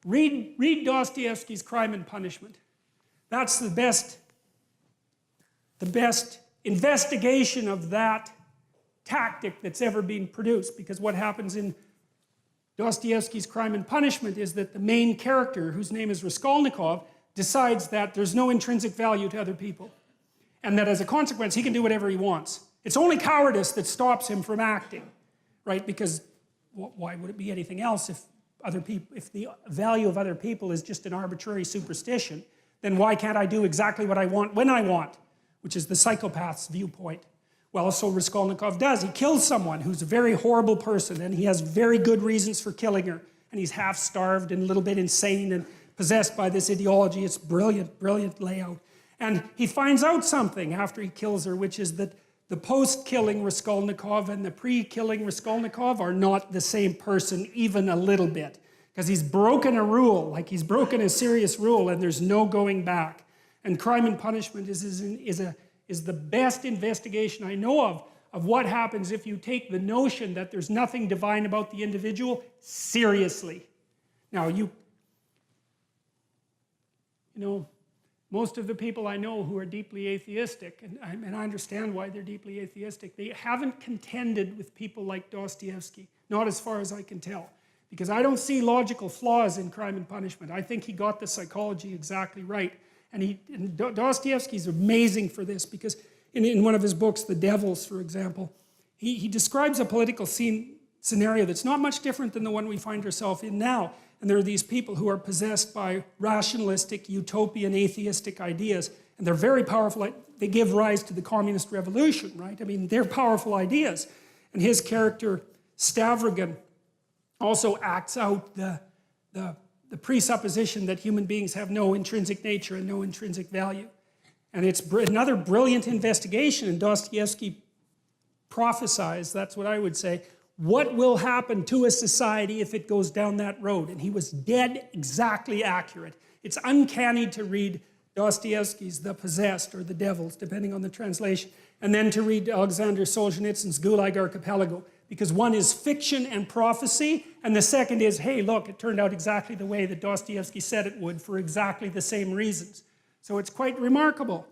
Read Dostoevsky's Crime and Punishment. That's the best investigation of that tactic that's ever been produced. Because what happens in Dostoevsky's Crime and Punishment is that the main character, whose name is Raskolnikov, decides that there's no intrinsic value to other people. And that as a consequence, he can do whatever he wants. It's only cowardice that stops him from acting, right? Because why would it be anything else if the value of other people is just an arbitrary superstition? Then why can't I do exactly what I want when I want? Which is the psychopath's viewpoint. Well, so Raskolnikov does. He kills someone who's a very horrible person, and he has very good reasons for killing her. And he's half-starved and a little bit insane and possessed by this ideology. It's brilliant, brilliant layout. And he finds out something after he kills her, which is that the post-killing Raskolnikov and the pre-killing Raskolnikov are not the same person even a little bit. Because he's broken a rule, like he's broken a serious rule, and there's no going back. And Crime and Punishment is the best investigation I know of what happens if you take the notion that there's nothing divine about the individual seriously. Now, you know, most of the people I know who are deeply atheistic, and I understand why they're deeply atheistic, they haven't contended with people like Dostoevsky, not as far as I can tell. Because I don't see logical flaws in Crime and Punishment. I think he got the psychology exactly right. And Dostoevsky's amazing for this, because in one of his books, The Devils, for example, he describes a political scenario that's not much different than the one we find ourselves in now. And there are these people who are possessed by rationalistic, utopian, atheistic ideas. And they're very powerful. They give rise to the communist revolution, right? I mean, they're powerful ideas. And his character, Stavrogan, also acts out the presupposition that human beings have no intrinsic nature and no intrinsic value. And it's another brilliant investigation, and Dostoevsky prophesies, that's what I would say, what will happen to a society if it goes down that road? And he was dead exactly accurate. It's uncanny to read Dostoevsky's The Possessed or The Devils, depending on the translation, and then to read Alexander Solzhenitsyn's Gulag Archipelago, because one is fiction and prophecy, and the second is, hey, look, it turned out exactly the way that Dostoevsky said it would for exactly the same reasons. So it's quite remarkable.